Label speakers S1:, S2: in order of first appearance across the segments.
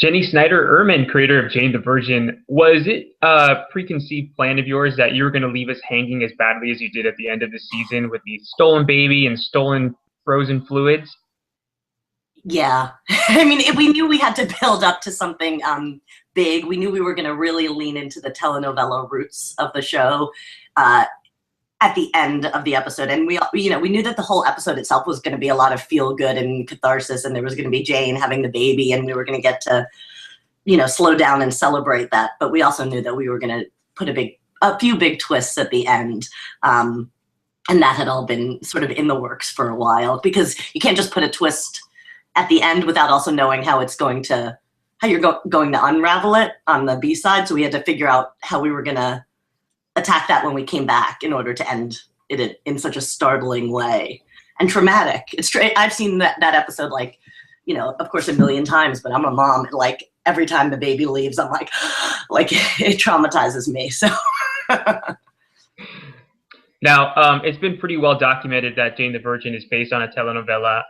S1: Jennie Snyder Urman, creator of Jane the Virgin, was it a preconceived plan of yours that you were going to leave us hanging as badly as you did at the end of the season with the stolen baby and stolen frozen fluids?
S2: Yeah. I mean, we knew we had to build up to something big. We knew we were going to really lean into the telenovela roots of the show at the end of the episode. And we knew that the whole episode itself was going to be a lot of feel good and catharsis, and there was going to be Jane having the baby, and we were going to get to, slow down and celebrate that. But we also knew that we were going to put a few big twists at the end. And that had all been sort of in the works for a while, because you can't just put a twist at the end without also knowing how you're going to unravel it on the B-side. So we had to figure out how we were going to attack that when we came back in order to end it in such a startling way and traumatic. I've seen that episode, of course, a million times, but I'm a mom. Like, every time the baby leaves, I'm like it traumatizes me. So.
S1: Now, it's been pretty well documented that Jane the Virgin is based on a telenovela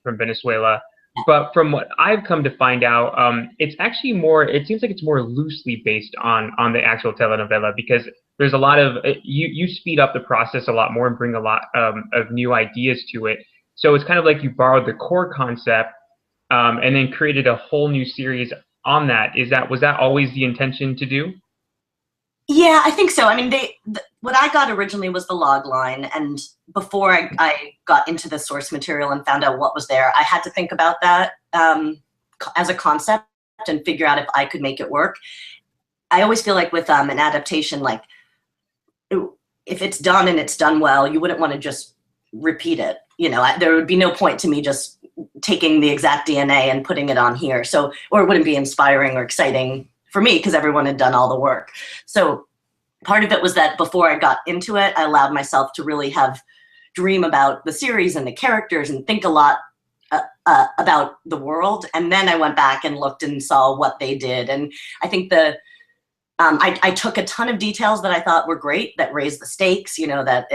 S1: from Venezuela. But from what I've come to find out, it's actually it seems like it's more loosely based on the actual telenovela, because there's a lot of, you speed up the process a lot more and bring a lot of new ideas to it. So it's kind of like you borrowed the core concept and then created a whole new series on that. Was that always the intention to do?
S2: Yeah, I think so. I mean, what I got originally was the log line, and before I got into the source material and found out what was there, I had to think about that as a concept and figure out if I could make it work. I always feel like with an adaptation, like, if it's done and it's done well, you wouldn't want to just repeat it. There would be no point to me just taking the exact DNA and putting it on here. So, or it wouldn't be inspiring or exciting for me, because everyone had done all the work. So part of it was that before I got into it, I allowed myself to really dream about the series and the characters and think a lot about the world. And then I went back and looked and saw what they did. And I think I took a ton of details that I thought were great, that raised the stakes, that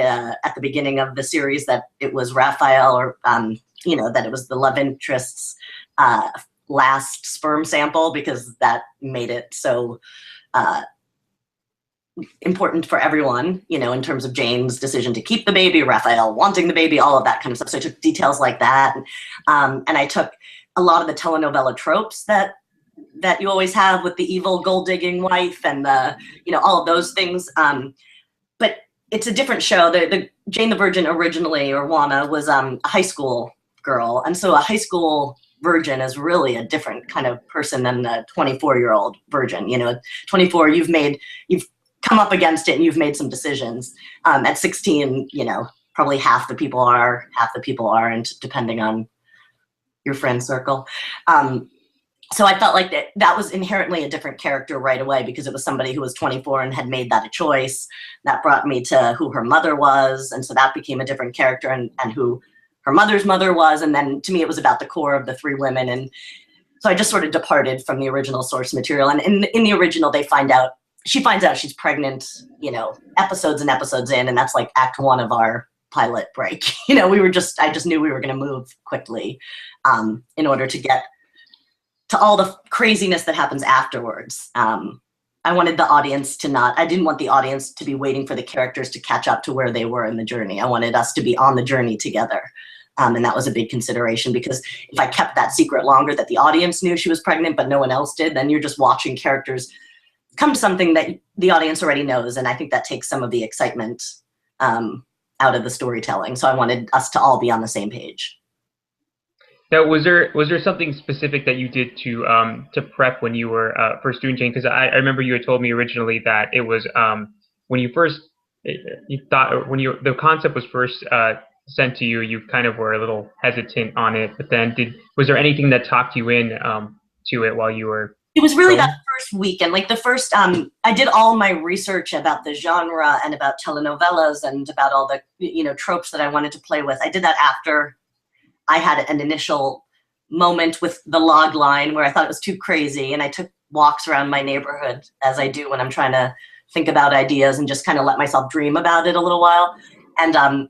S2: at the beginning of the series, that it was Raphael, or, that it was the love interest's last sperm sample, because that made it so important for everyone, in terms of Jane's decision to keep the baby, Raphael wanting the baby, all of that kind of stuff. So I took details like that. And I took a lot of the telenovela tropes that you always have with the evil gold-digging wife and all of those things. But it's a different show. The Jane the Virgin originally, or Juana, was a high school girl. And so a high school virgin is really a different kind of person than the 24-year-old virgin. 24, you've come up against it and you've made some decisions. At 16, probably half the people aren't, depending on your friend circle. So I felt like that was inherently a different character right away, because it was somebody who was 24 and had made that a choice. That brought me to who her mother was, and so that became a different character, and who her mother's mother was. And then to me, it was about the core of the three women. And so I just sort of departed from the original source material. And in the original, she finds out she's pregnant, episodes and episodes in, and that's like act one of our pilot break. I just knew we were going to move quickly in order to get to all the craziness that happens afterwards. I wanted the audience I didn't want the audience to be waiting for the characters to catch up to where they were in the journey. I wanted us to be on the journey together. And that was a big consideration, because if I kept that secret longer, that the audience knew she was pregnant, but no one else did, then you're just watching characters come to something that the audience already knows. And I think that takes some of the excitement out of the storytelling. So I wanted us to all be on the same page.
S1: Now, was there something specific that you did to prep when you were first doing Jane? Because I remember you had told me originally that it was when the concept was first sent to you, you kind of were a little hesitant on it. But then was there anything that talked you in to it while you were?
S2: It was really that first weekend, like the first. I did all my research about the genre and about telenovelas and about all the tropes that I wanted to play with. I did that after I had an initial moment with the log line where I thought it was too crazy, and I took walks around my neighborhood, as I do when I'm trying to think about ideas, and just kind of let myself dream about it a little while. And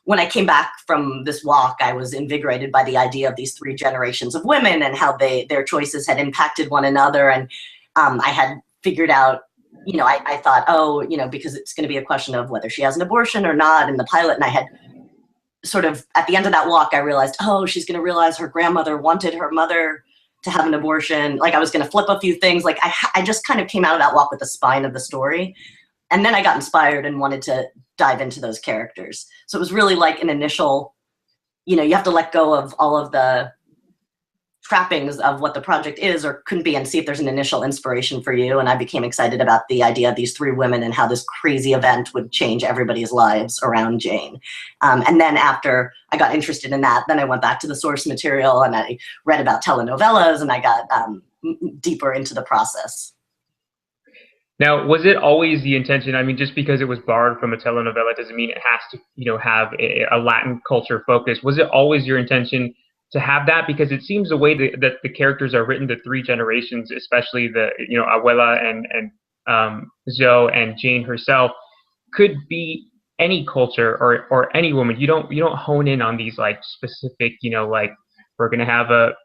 S2: when I came back from this walk, I was invigorated by the idea of these 3 generations of women and how their choices had impacted one another. And I had figured out, you know, I thought, oh, you know, because it's going to be a question of whether she has an abortion or not in the pilot. And I had sort of, at the end of that walk, I realized, oh, she's going to realize her grandmother wanted her mother to have an abortion. Like, I was going to flip a few things. Like, I just kind of came out of that walk with the spine of the story. And then I got inspired and wanted to dive into those characters. So it was really like an initial, you know, you have to let go of all of the trappings of what the project is or couldn't be and see if there's an initial inspiration for you. And I became excited about the idea of these 3 women and how this crazy event would change everybody's lives around Jane. And then after I got interested in that, then I went back to the source material and I read about telenovelas and I got deeper into the process.
S1: Now, was it always the intention? I mean, just because it was borrowed from a telenovela doesn't mean it has to, you know, have a Latin culture focus. Was it always your intention to have that? Because it seems the way that the characters are written, the 3 generations, especially the, you know, Abuela and Zoe and Jane herself, could be any culture or any woman. You don't hone in on these like specific, you know, like we're gonna have a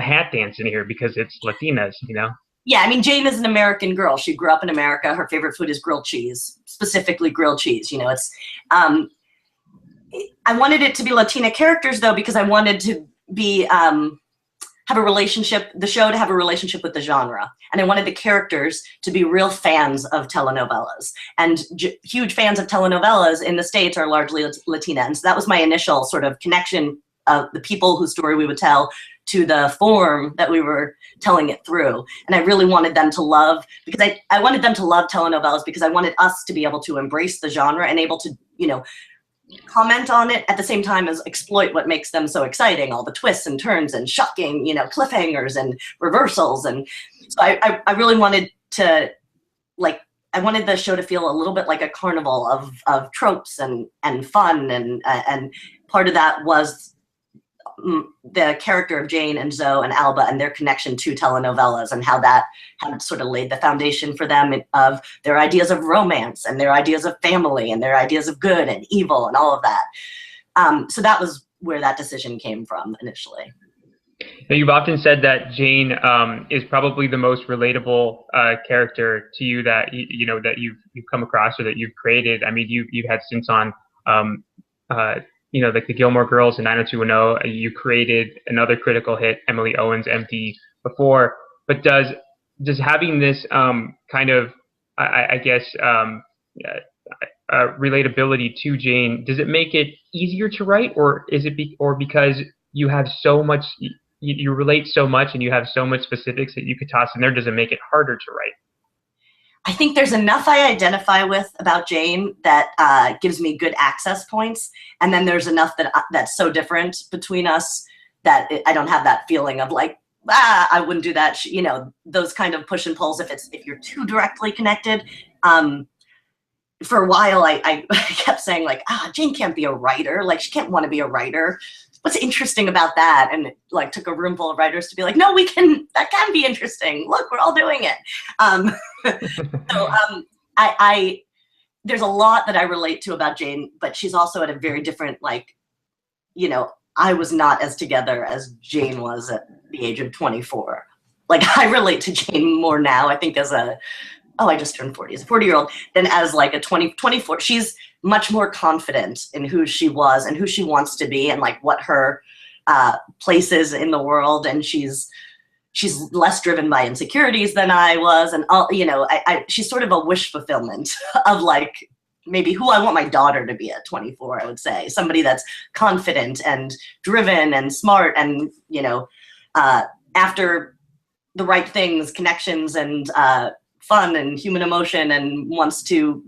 S1: hat dance in here because it's Latinas, you know.
S2: Yeah, I mean, Jane is an American girl. She grew up in America. Her favorite food is grilled cheese, specifically grilled cheese. You know, it's, I wanted it to be Latina characters though, because I wanted to be, have a relationship, the show to have a relationship with the genre. And I wanted the characters to be real fans of telenovelas. And huge fans of telenovelas in the States are largely Latina. And so that was my initial sort of connection of the people whose story we would tell to the form that we were telling it through. And I really wanted them to love, because I wanted them to love telenovelas because I wanted us to be able to embrace the genre and able to, you know, comment on it at the same time as exploit what makes them so exciting, all the twists and turns and shocking, you know, cliffhangers and reversals. And so I really wanted to, like, I wanted the show to feel a little bit like a carnival of tropes and fun. And part of that was the character of Jane and Zoe and Alba and their connection to telenovelas and how that had sort of laid the foundation for them of their ideas of romance and their ideas of family and their ideas of good and evil and all of that. So that was where that decision came from initially.
S1: Now, you've often said that Jane is probably the most relatable character to you that you know that you've come across or that you've created. I mean, you've had stints on you know, like the Gilmore Girls and 90210. You created another critical hit, Emily Owens' Empty, before. But does having this kind of, I guess, relatability to Jane, does it make it easier to write, or is it because you have so much, you relate so much and you have so much specifics that you could toss in there, does it make it harder to write?
S2: I think there's enough I identify with about Jane that gives me good access points, and then there's enough that's so different between us that I don't have that feeling of like, I wouldn't do that. You know, those kind of push and pulls if you're too directly connected. For a while, I kept saying like, Jane can't be a writer. Like, she can't want to be a writer. What's interesting about that? And it like took a room full of writers to be like, no, that can be interesting. Look, we're all doing it. So there's a lot that I relate to about Jane, but she's also at a very different, like, you know, I was not as together as Jane was at the age of 24. Like, I relate to Jane more now, I think, as I just turned 40, as a 40-year-old, than as like a 24. She's much more confident in who she was and who she wants to be and like what her place is in the world. And she's less driven by insecurities than I was. And all, you know, she's sort of a wish fulfillment of like maybe who I want my daughter to be at 24, I would say. Somebody that's confident and driven and smart and, you know, after the right things, connections and fun and human emotion, and wants to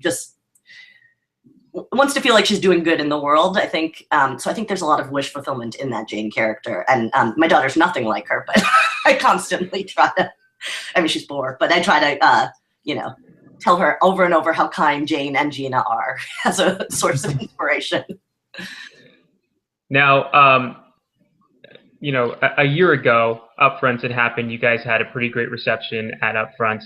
S2: feel like she's doing good in the world, I think. So I think there's a lot of wish fulfillment in that Jane character. And my daughter's nothing like her, but I constantly try to, I mean, she's 4, but I try to, you know, tell her over and over how kind Jane and Gina are as a source of inspiration.
S1: Now, you know, a year ago, Upfronts had happened. You guys had a pretty great reception at Upfronts.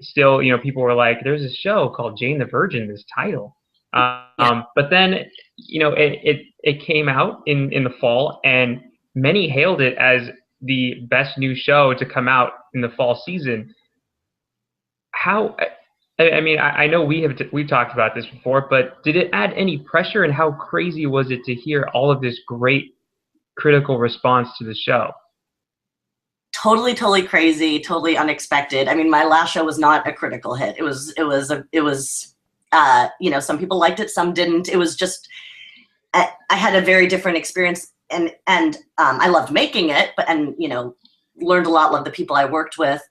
S1: Still, you know, people were like, there's a show called Jane the Virgin, this title. But then, it came out in the fall, and many hailed it as the best new show to come out in the fall season. How? I mean, I know we've talked about this before, but did it add any pressure, and how crazy was it to hear all of this great critical response to the show?
S2: Totally, totally crazy, totally unexpected. I mean, my last show was not a critical hit. It was some people liked it, some didn't. It was just, I had a very different experience, and I loved making it, learned a lot, loved the people I worked with.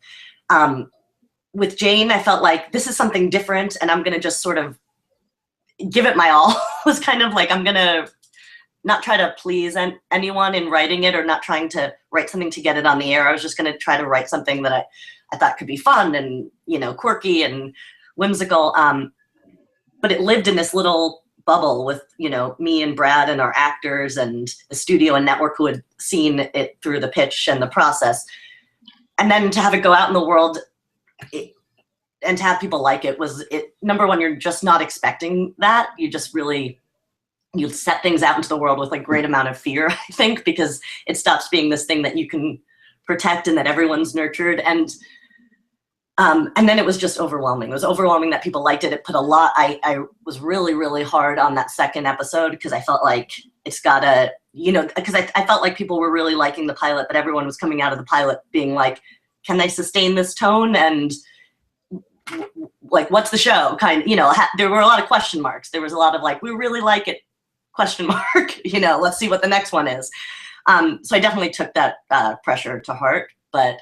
S2: With Jane, I felt like this is something different, and I'm going to just sort of give it my all. It was kind of like, I'm going to not try to please anyone in writing it, or not trying to write something to get it on the air. I was just going to try to write something that I thought could be fun and, quirky and whimsical. But it lived in this little bubble with, me and Brad and our actors and the studio and network who had seen it through the pitch and the process. And then to have it go out in the world and to have people like it number one, you're just not expecting that. You just really, you set things out into the world with a great amount of fear, I think, because it stops being this thing that you can protect and that everyone's nurtured. And then it was just overwhelming. It was overwhelming that people liked it. It put a lot, I was really, really hard on that second episode, because I felt like it's gotta, because I felt like people were really liking the pilot, but everyone was coming out of the pilot being like, can they sustain this tone? And what's the show? There were a lot of question marks. There was a lot of we really like it, question mark, let's see what the next one is. So I definitely took that pressure to heart. But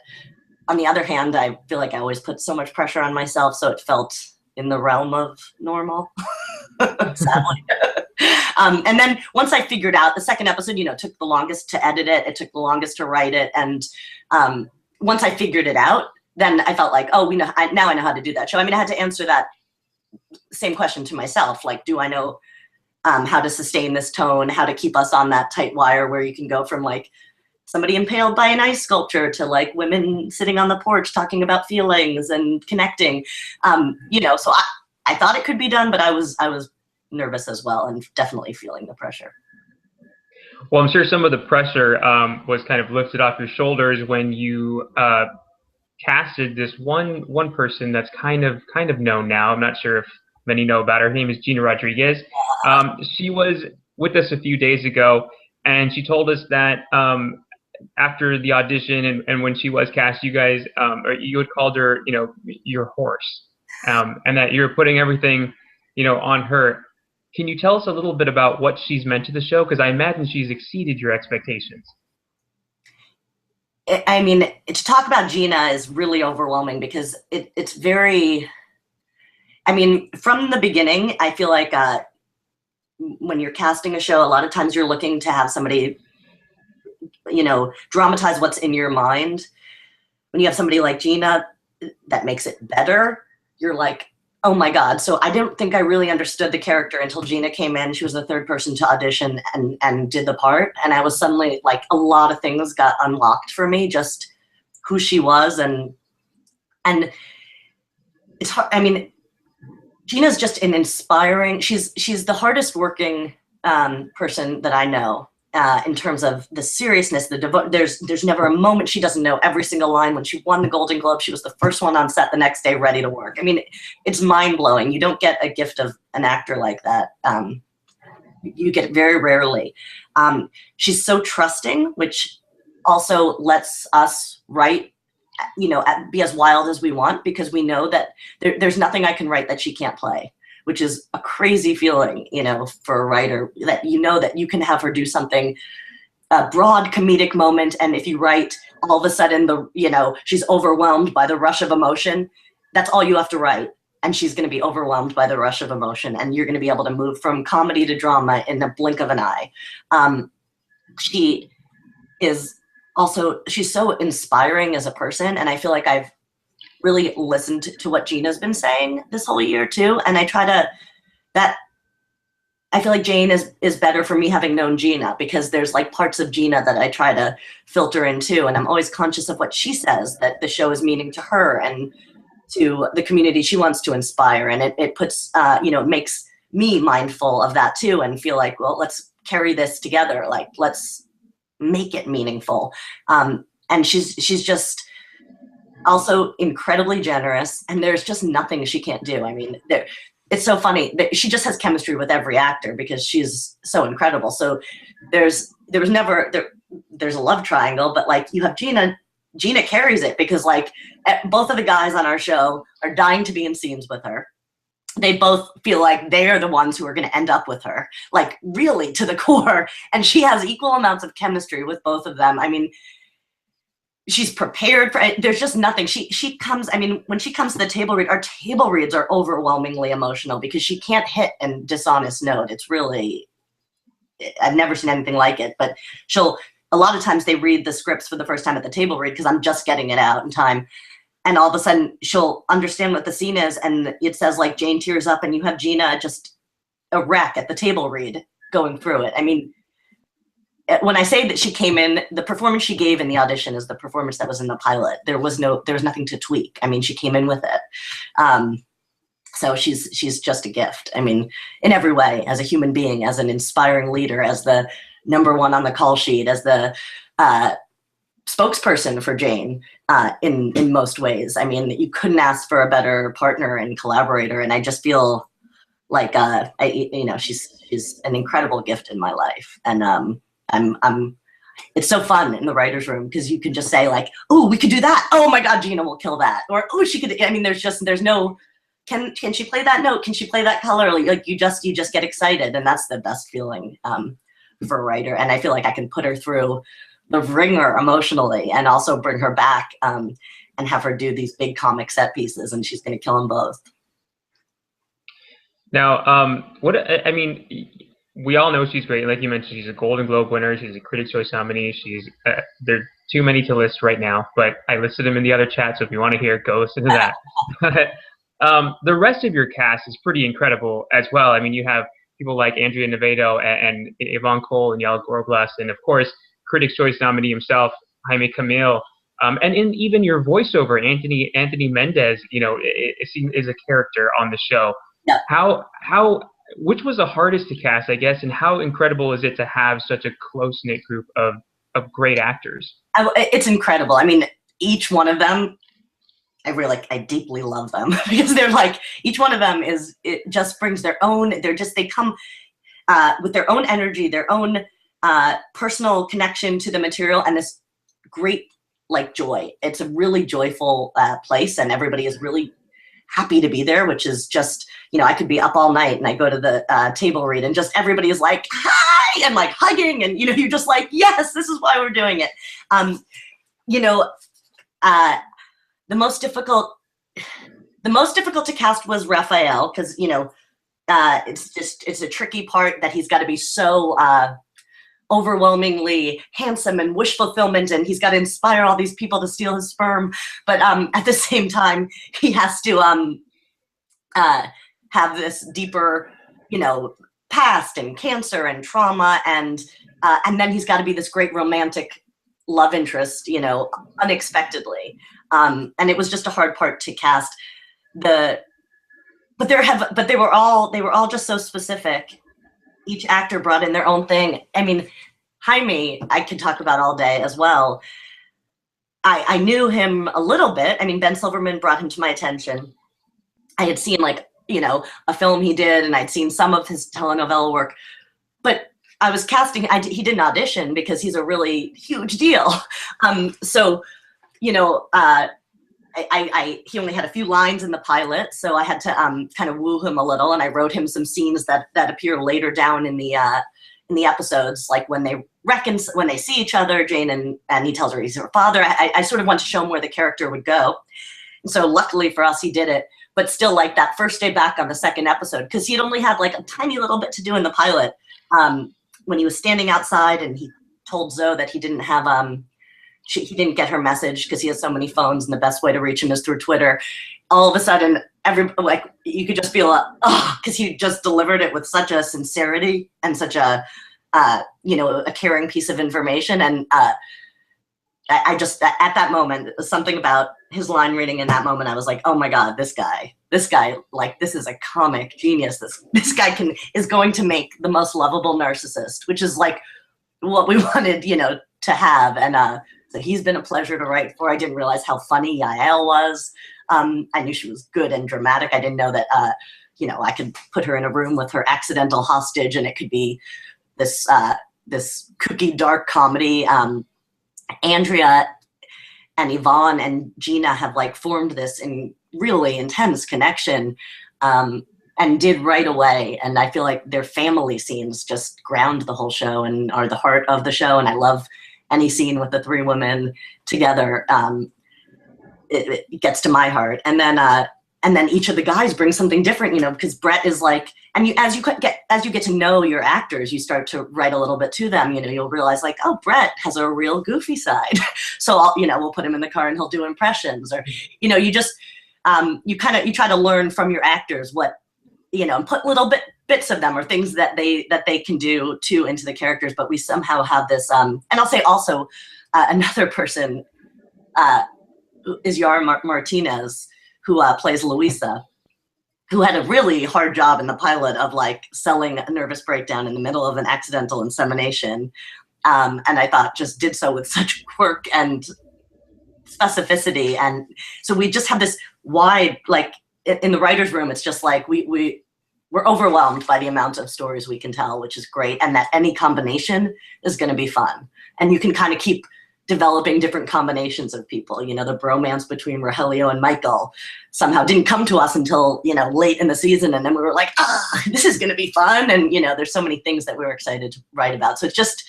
S2: on the other hand, I feel like I always put so much pressure on myself, so it felt in the realm of normal, sadly. And then once I figured out the second episode, took the longest to edit it. It took the longest to write it. And once I figured it out, then I felt like, oh, now I know how to do that show. I mean, I had to answer that same question to myself. Do I know how to sustain this tone, how to keep us on that tight wire where you can go from somebody impaled by an ice sculpture to women sitting on the porch talking about feelings and connecting. So I thought it could be done, but I was nervous as well, and definitely feeling the pressure.
S1: Well, I'm sure some of the pressure was kind of lifted off your shoulders when you casted this one person that's kind of known now. I'm not sure if many know about her. Her name is Gina Rodriguez. She was with us a few days ago, and she told us that after the audition and when she was cast, you guys, or you had called her, your horse, and that you're putting everything, on her. Can you tell us a little bit about what she's meant to the show? Because I imagine she's exceeded your expectations.
S2: I mean, to talk about Gina is really overwhelming, because it's very, from the beginning, I feel like when you're casting a show, a lot of times you're looking to have somebody, dramatize what's in your mind. When you have somebody like Gina, that makes it better. You're like, oh my God. So I don't think I really understood the character until Gina came in. She was the third person to audition and did the part. And I was suddenly a lot of things got unlocked for me, just who she was. And it's hard. I mean, Gina's just an inspiring, she's the hardest working person that I know. In terms of the seriousness, there's never a moment she doesn't know every single line. When she won the Golden Globe, she was the first one on set the next day, ready to work. I mean, it's mind-blowing. You don't get a gift of an actor like that. You get it very rarely. She's so trusting, which also lets us write, be as wild as we want, because we know that there's nothing I can write that she can't play, which is a crazy feeling, for a writer, that that you can have her do something, a broad comedic moment, and if you write, all of a sudden she's overwhelmed by the rush of emotion. That's all you have to write, and she's going to be overwhelmed by the rush of emotion, and you're going to be able to move from comedy to drama in the blink of an eye. She is also, she's so inspiring as a person, and I feel like I've really listened to what Gina's been saying this whole year too. And I feel like Jane is better for me having known Gina, because there's parts of Gina that I try to filter into, and I'm always conscious of what she says, that the show is meaning to her and to the community she wants to inspire. And it puts, it makes me mindful of that too, and feel like, well, let's carry this together. Like, let's make it meaningful. And she's just also incredibly generous, and there's just nothing she can't do. I mean, it's so funny that she just has chemistry with every actor because she's so incredible. So there's a love triangle, but like, you have Gina carries it, because like both of the guys on our show are dying to be in scenes with her. They both feel like they are the ones who are going to end up with her, like really to the core. And she has equal amounts of chemistry with both of them. I mean, she's prepared for it. There's just nothing. She comes, I mean, when she comes to the table read, our table reads are overwhelmingly emotional because she can't hit a dishonest note. It's really, I've never seen anything like it. But a lot of times they read the scripts for the first time at the table read because I'm just getting it out in time. And all of a sudden she'll understand what the scene is, and it says like Jane tears up, and you have Gina just a wreck at the table read going through it. I mean, when I say that she came in, the performance she gave in the audition is the performance that was in the pilot. There was nothing to tweak. I mean, she came in with it. So she's just a gift. I mean, in every way, as a human being, as an inspiring leader, as the #1 on the call sheet, as the spokesperson for Jane in most ways. I mean, you couldn't ask for a better partner and collaborator. And I just feel like she's an incredible gift in my life. And it's so fun in the writer's room because you can just say like, oh, we could do that. Oh my God, Gina will kill that. Or, oh, she could, I mean, there's no, can she play that note? Can she play that color? Like you just get excited. And that's the best feeling for a writer. And I feel like I can put her through the ringer emotionally and also bring her back and have her do these big comic set pieces, and she's going to kill them both.
S1: Now, I mean, we all know she's great. Like you mentioned, she's a Golden Globe winner. She's a Critics' Choice nominee. There are too many to list right now, but I listed them in the other chat. So if you want to hear it, go listen to that. But the rest of your cast is pretty incredible as well. I mean, you have people like Andrea Navedo and Yvonne Cole and Yael Gorblas, and of course, Critics' Choice nominee himself, Jaime Camil. And in even your voiceover, Anthony Mendez, is a character on the show. Yeah. Which was the hardest to cast, I guess, and how incredible is it to have such a close-knit group of great actors?
S2: It's incredible. I mean, each one of them, I deeply love them because they're like, each one of them it just brings their own, they come with their own energy, their own personal connection to the material, and this great like joy. It's a really joyful place, and everybody is really happy to be there, which is just, I could be up all night and I go to the table read and just everybody is like, hi, and like hugging, and you're just like, yes, this is why we're doing it. The most difficult to cast was Raphael, because it's a tricky part that he's got to be so overwhelmingly handsome and wish fulfillment, and he's got to inspire all these people to steal his sperm, but at the same time he has to have this deeper past and cancer and trauma, and then he's got to be this great romantic love interest unexpectedly, and it was just a hard part to cast. But they were all just so specific. Each actor brought in their own thing. I mean, Jaime, I could talk about all day as well. I knew him a little bit. I mean, Ben Silverman brought him to my attention. I had seen a film he did, and I'd seen some of his telenovela work, but I was casting, he didn't audition because he's a really huge deal. He only had a few lines in the pilot, so I had to kind of woo him a little, and I wrote him some scenes that appear later down in the episodes, like when they see each other, Jane and he tells her he's her father. I sort of want to show him where the character would go, and so luckily for us, he did it. But still, like that first day back on the second episode, because he'd only had like a tiny little bit to do in the pilot, when he was standing outside and he told Zoe that he didn't have he didn't get her message because he has so many phones, and the best way to reach him is through Twitter. All of a sudden, you could just feel because he just delivered it with such a sincerity and such a caring piece of information, and I just, at that moment, something about his line reading in that moment, I was like, oh my God, this guy, like, this is a comic genius. This guy is going to make the most lovable narcissist, which is like what we wanted, you know, to have. And so he's been a pleasure to write for. I didn't realize how funny Yael was. I knew she was good and dramatic. I didn't know that, you know, I could put her in a room with her accidental hostage and it could be this kooky, dark comedy. Andrea and Yvonne and Gina have like formed this really intense connection, and did right away. And I feel like their family scenes just ground the whole show and are the heart of the show. And I love any scene with the three women together. It gets to my heart. And then each of the guys brings something different, you know, because Brett is like, and as you get to know your actors, you start to write a little bit to them. You know, you'll realize like, oh, Brett has a real goofy side, so we'll put him in the car and he'll do impressions, or you know, you just you try to learn from your actors what, you know, and put little bits of them or things that they can do too into the characters. But we somehow have this, and I'll say also another person is Yara Martinez, who plays Luisa, who had a really hard job in the pilot of like selling a nervous breakdown in the middle of an accidental insemination. And I thought just did so with such quirk and specificity. And so we just have this wide, like in the writer's room, it's just like we're overwhelmed by the amount of stories we can tell, which is great. And that any combination is going to be fun. And you can kind of keep developing different combinations of people. You know, the bromance between Rogelio and Michael somehow didn't come to us until, you know, late in the season. And then we were like, this is going to be fun. And, you know, there's so many things that we were excited to write about. So it's just,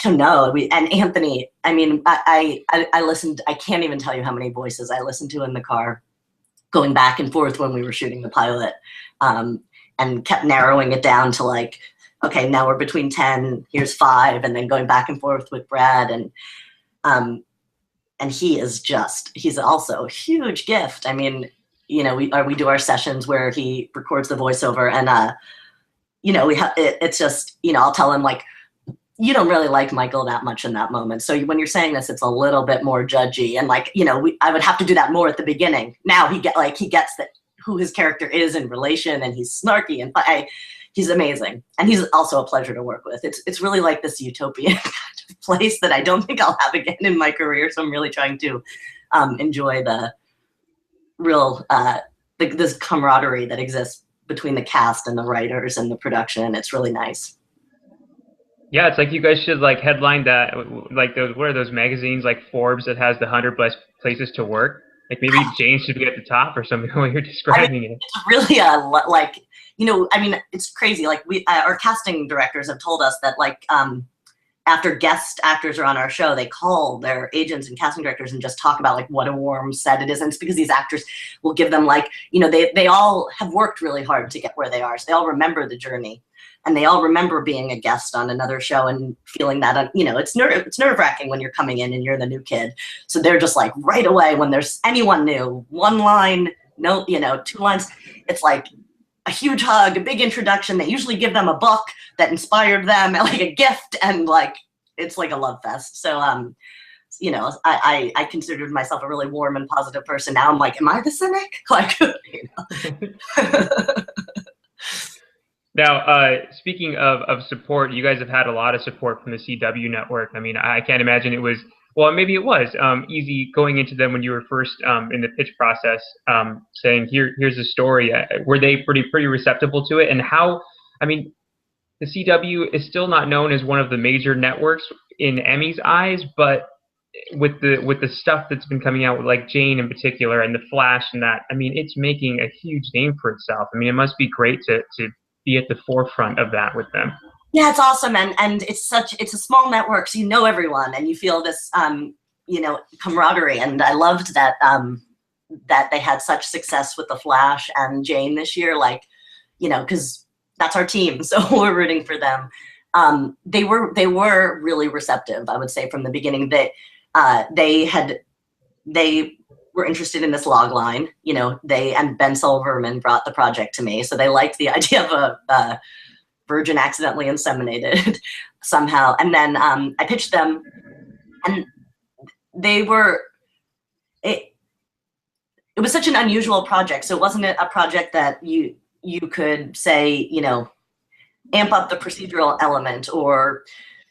S2: I don't know. And Anthony, I mean, I listened, I can't even tell you how many voices I listened to in the car going back and forth when we were shooting the pilot, and kept narrowing it down to like, okay, now we're between 10, here's 5, and then going back and forth with Brad. And he's also a huge gift. I mean, you know, we do our sessions where he records the voiceover, and, you know, it's just, you know, I'll tell him like, you don't really like Michael that much in that moment. So when you're saying this, it's a little bit more judgy. And like, you know, I would have to do that more at the beginning. Now he gets that who his character is in relation, and he's snarky, and he's amazing. And he's also a pleasure to work with. It's really like this utopian kind of place that I don't think I'll have again in my career. So I'm really trying to enjoy the real, this camaraderie that exists between the cast and the writers and the production. It's really nice.
S1: Yeah, it's like you guys should like headline that, like those, what are those magazines like Forbes that has the 100 best places to work? Like maybe Jane should be at the top or something when you're describing it.
S2: It's really like, you know, I mean, it's crazy. Like our casting directors have told us that like after guest actors are on our show, they call their agents and casting directors and just talk about like what a warm set it is. And it's because these actors will give them like, you know, they all have worked really hard to get where they are. So they all remember the journey. And they all remember being a guest on another show and feeling that, you know, it's nerve-wracking when you're coming in and you're the new kid. So they're just like right away when there's anyone new, one line, no, you know, 2 lines, it's like a huge hug, a big introduction. They usually give them a book that inspired them, like a gift, and like it's like a love fest. So, you know, I considered myself a really warm and positive person. Now I'm like, am I the cynic? Like, you know.
S1: Now, speaking of support, you guys have had a lot of support from the CW network. I mean, I can't imagine it was, well, maybe it was easy going into them when you were first in the pitch process, saying, here's the story. Were they pretty receptive to it? And how, I mean, the CW is still not known as one of the major networks in Emmy's eyes, but with the stuff that's been coming out with like Jane in particular and The Flash and that, I mean, it's making a huge name for itself. I mean, it must be great to be at the forefront of that with them. Yeah,
S2: it's awesome, and it's a small network, so you know everyone, and you feel this you know, camaraderie. And I loved that that they had such success with The Flash and Jane this year, like, you know, because that's our team, so we're rooting for them. They were really receptive, I would say, from the beginning. That they were interested in this log line, you know, and Ben Silverman brought the project to me. So they liked the idea of a virgin accidentally inseminated somehow. And then I pitched them, and they were, it was such an unusual project. So it wasn't a project that you could say, you know, amp up the procedural element or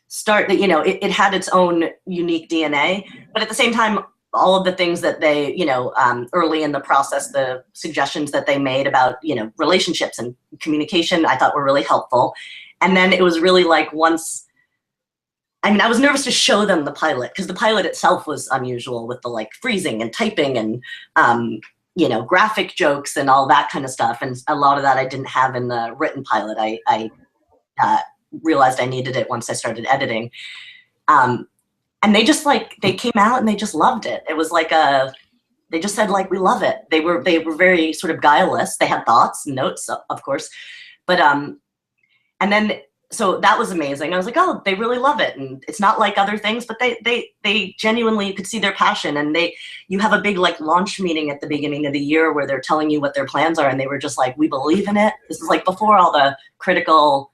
S2: start that, you know, it had its own unique DNA, but at the same time, all of the things that they, you know, early in the process, the suggestions that they made about, you know, relationships and communication, I thought were really helpful. And then it was really like once, I mean, I was nervous to show them the pilot because the pilot itself was unusual with the like freezing and typing and, you know, graphic jokes and all that kind of stuff. And a lot of that I didn't have in the written pilot. I realized I needed it once I started editing. And they just like, they came out and they just loved it. It was like they just said like, we love it. They were very sort of guileless. They had thoughts and notes, of course. But, and then, so that was amazing. I was like, oh, they really love it. And it's not like other things, but they genuinely, you could see their passion. And you have a big like launch meeting at the beginning of the year where they're telling you what their plans are. And they were just like, we believe in it. This is like before all the critical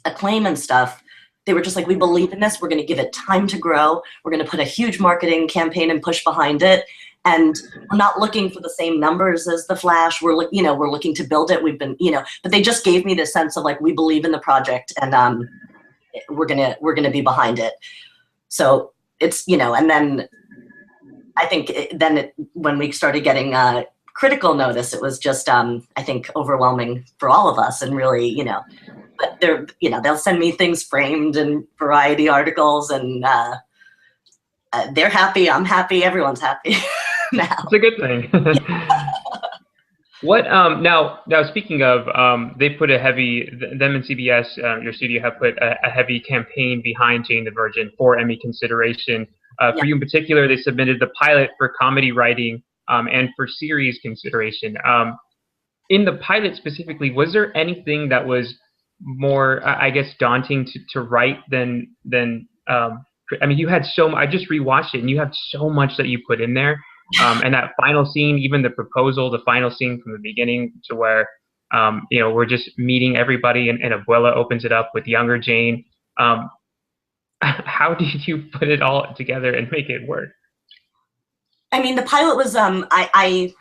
S2: acclaim and stuff. They were just like, we believe in this. We're going to give it time to grow. We're going to put a huge marketing campaign and push behind it. And we're not looking for the same numbers as The Flash. We're looking to build it. We've been, you know, but they just gave me this sense of like, we believe in the project and we're going to be behind it. So it's, you know, and then I think when we started getting critical notice, it was just, I think, overwhelming for all of us and really, you know, but they're, you know, they'll send me things framed in Variety articles and they're happy. I'm happy. Everyone's happy now.
S1: It's a good thing. What now speaking of, they put a heavy, them and CBS, your studio have put a heavy campaign behind Jane the Virgin for Emmy consideration. For you in particular, they submitted the pilot for comedy writing and for series consideration. In the pilot specifically, was there anything that was more, I guess, daunting to write than I mean, you had I just rewatched it and you have so much that you put in there. And that final scene, even the proposal, the final scene from the beginning to where, you know, we're just meeting everybody and Abuela opens it up with younger Jane. How did you put it all together and make it work?
S2: I mean, the pilot was, I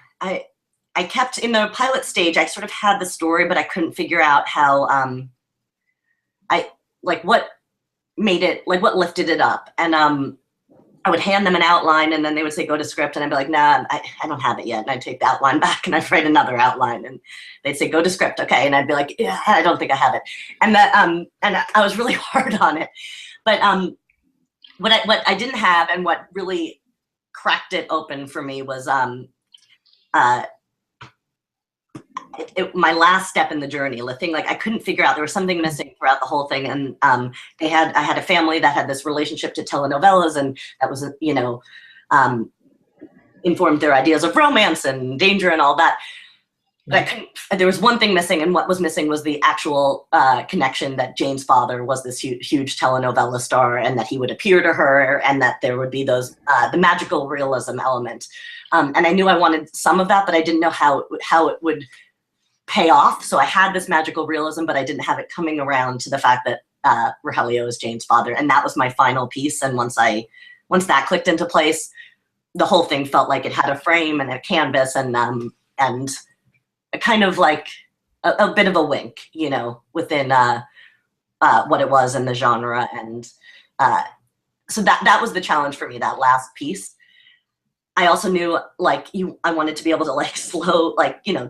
S2: kept in the pilot stage, I sort of had the story, but I couldn't figure out how, what made it, like what lifted it up. And I would hand them an outline and then they would say, go to script. And I'd be like, nah, I don't have it yet. And I'd take the outline back and I'd write another outline and they'd say, go to script. Okay. And I'd be like, yeah, I don't think I have it. And that, and I was really hard on it. But what I didn't have and what really cracked it open for me was my last step in the journey, the thing, like I couldn't figure out, there was something missing throughout the whole thing. And I had a family that had this relationship to telenovelas and that was, you know, informed their ideas of romance and danger and all that. But I couldn't, there was one thing missing, and what was missing was the actual connection that Jane's father was this huge telenovela star and that he would appear to her and that there would be those, the magical realism element. And I knew I wanted some of that, but I didn't know how it would pay off. So I had this magical realism, but I didn't have it coming around to the fact that Rogelio is Jane's father. And that was my final piece. And once that clicked into place, the whole thing felt like it had a frame and a canvas and a kind of like a bit of a wink, you know, within what it was and the genre. And so that was the challenge for me, that last piece. I also knew like I wanted to be able to like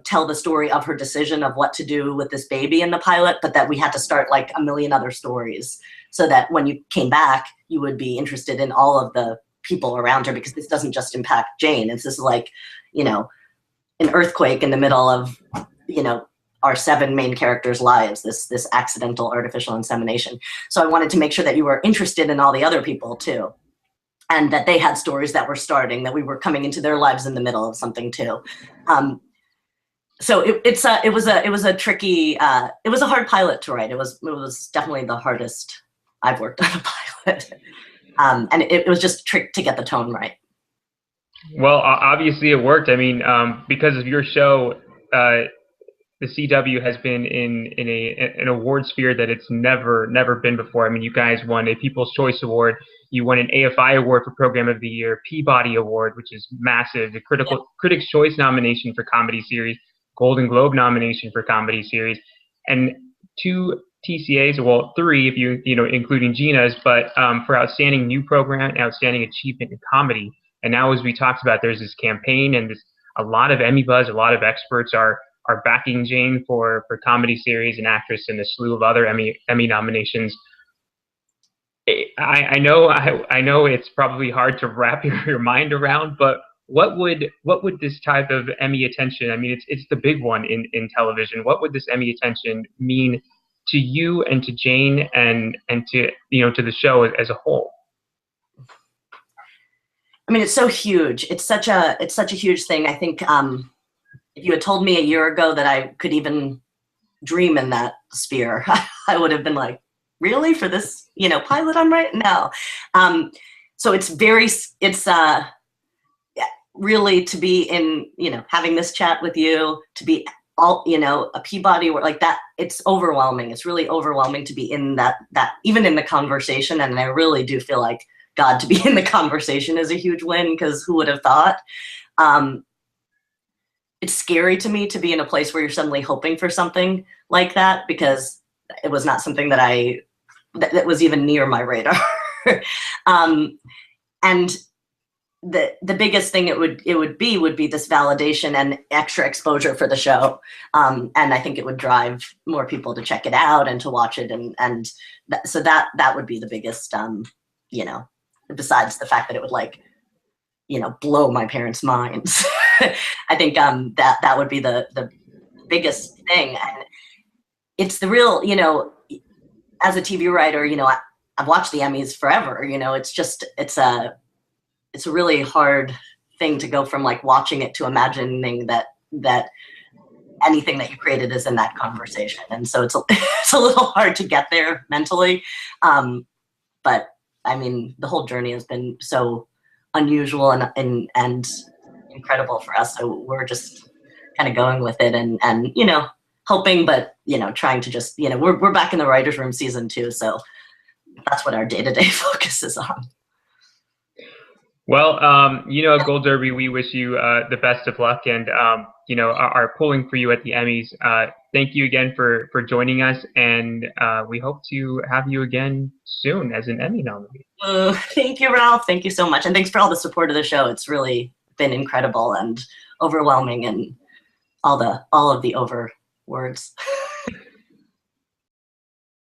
S2: tell the story of her decision of what to do with this baby in the pilot, but that we had to start like a million other stories so that when you came back, you would be interested in all of the people around her, because this doesn't just impact Jane. It's just like, you know, an earthquake in the middle of, you know, our 7 main characters' lives, this accidental artificial insemination. So I wanted to make sure that you were interested in all the other people too. And that they had stories that were starting, that we were coming into their lives in the middle of something too. So it was a tricky, it was a hard pilot to write. It was definitely the hardest I've worked on a pilot. And it was just a trick to get the tone right.
S1: Well, obviously it worked. I mean, because of your show, the CW has been in an award sphere that it's never been before. I mean, you guys won a People's Choice Award. You won an AFI Award for Program of the Year, Peabody Award, which is massive, the Critics' Choice nomination for Comedy Series, Golden Globe nomination for Comedy Series, and 2 TCAs, well, 3 if you including Gina's, but for Outstanding New Program and Outstanding Achievement in Comedy. And now, as we talked about, there's this campaign and a lot of Emmy buzz. A lot of experts are backing Jane for Comedy Series and Actress and a slew of other Emmy nominations. I know it's probably hard to wrap your mind around, but what would this type of Emmy attention? I mean, it's the big one in television. What would this Emmy attention mean to you and to Jane and to to the show as a whole?
S2: I mean, it's so huge. It's such a huge thing. I think if you had told me a year ago that I could even dream in that sphere, I would have been like, really, for this pilot I'm writing? No. So it's really to be in having this chat with you, to be all a Peabody or like that. It's overwhelming. It's really overwhelming to be in that even in the conversation. And I really do feel like, God, to be in the conversation is a huge win, because who would have thought? It's scary to me to be in a place where you're suddenly hoping for something like that, because it was not something that was even near my radar. And the biggest thing it would be this validation and extra exposure for the show. And I think it would drive more people to check it out and to watch it. So that would be the biggest, besides the fact that it would blow my parents' minds. I think that would be the biggest thing. And it's the real, as a TV writer, I've watched the Emmys forever. It's a really hard thing to go from watching it to imagining that anything that you created is in that conversation. And so it's a little hard to get there mentally. But I mean, the whole journey has been so unusual and incredible for us. So we're just kind of going with it and hoping, but trying to just we're back in the writers' room season 2, so that's what our day-to-day focus is on.
S1: Well, at Gold Derby, we wish you the best of luck, and are pulling for you at the Emmys. Thank you again for joining us, and we hope to have you again soon as an Emmy nominee.
S2: Thank you, Ralph. Thank you so much, and thanks for all the support of the show. It's really been incredible and overwhelming, and all of the over words.